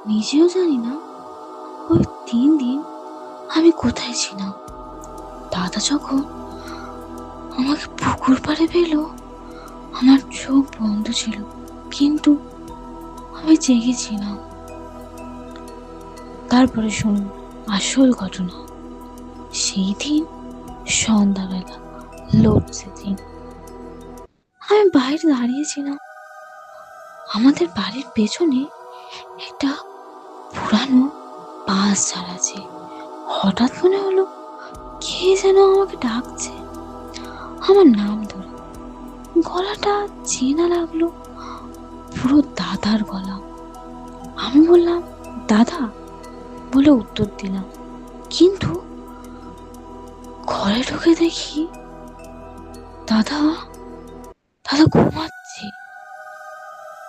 নিজেও জানি না ওই 3 দিন আমি কোথায় ছিলাম। দাদা যখন আমাকে পুকুর পাড়ে পেল, আমার চোখ বন্ধ ছিল, কিন্তু আমি জেগেছিলাম। তারপরে শুনুন আসল ঘটনা। সেই দিন সন্ধ্যাবেলা, লোডশেডিং। আমি বাইরে দাঁড়িয়েছিলাম। আমাদের বাড়ির পেছনে একটা পুরানো বাস ছাড়া আছে। হঠাৎ মনে হলো কে যেন আমাকে ডাকছে, আমার নাম ধরে। গলাটা চেনা লাগলো, পুরো দাদার গলা। আমি বললাম, দাদা বলে উত্তর দিলাম, কিন্তু ঘরে ঢুকে দেখি দাদা দাদা ঘুমাচ্ছে।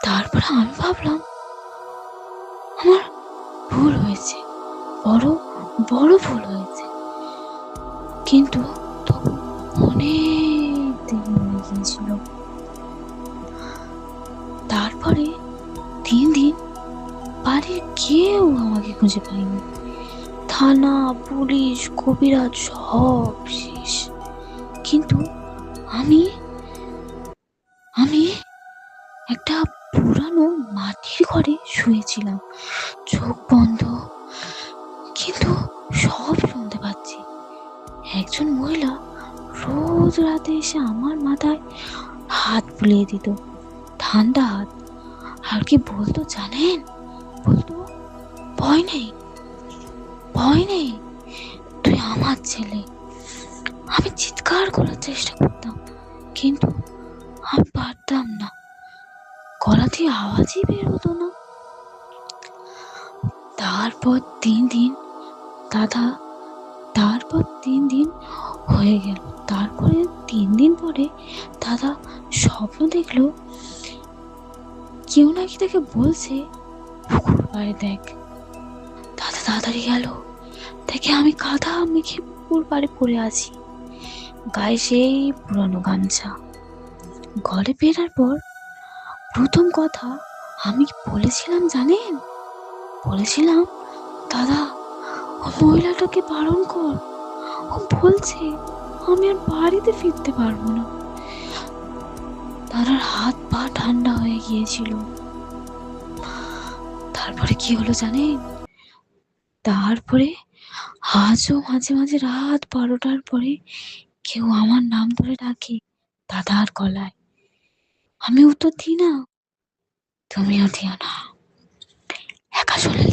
তারপরে আমি ভাবলাম আমার ভুল হয়েছে, বড় বড় ভুল হয়েছে। কিন্তু তবু অনেক দেরি হয়ে গিয়েছিল। তারপরে 3 দিন বাড়ির কেউ আমাকে খুঁজে পায়নি। থানা, পুলিশ, কবিরাজ সব শেষ। কিন্তু আমি আমি একটা পুরানো মাটির ঘরে শুয়েছিলাম, চোখ বন্ধ, কিন্তু সব শুনতে পাচ্ছি। একজন মহিলা রোজ রাতে এসে আমার মাথায় হাত বুলিয়ে দিত, ঠান্ডা হাত। আর কি বলতো জানেন? বলতো, ভয় নেই, ভয় নেই, তুই আমার ছেলে। আমি চিৎকার করার চেষ্টা করতাম, কিন্তু আমি পারতাম না, গলা দিয়ে আওয়াজই বের হতো না। তারপর 3 দিন দাদা তারপর 3 দিন হয়ে গেল। তারপরে 3 দিন পরে দাদা স্বপ্ন দেখলো কেউ নাকি তাকে বলছে, পুকুর পাড়ে দেখ। দাদা তাড়াতাড়ি গেল, দেখে আমি কাদা মেখে পুকুর পাড়ে পড়ে আছি, গায়ে সেই পুরানো গামছা। ঘরে ফেরার পর প্রথম কথা আমি বলেছিলাম জানেন? বলেছিলাম, দাদা ও মহিলাটাকে বারণ কর, ও বলছে আমি আর বাড়িতে ফিরতে পারবো না। দাদার হাত পা ঠান্ডা হয়ে গিয়েছিল। তারপরে কি হলো জানেন? তারপরে আজও মাঝে মাঝে রাত 12টার পরে কেউ আমার নাম ধরে ডাকে দাদার গলায়। আমি উত্তর দিই না, তুমিও দিও না। একা চলে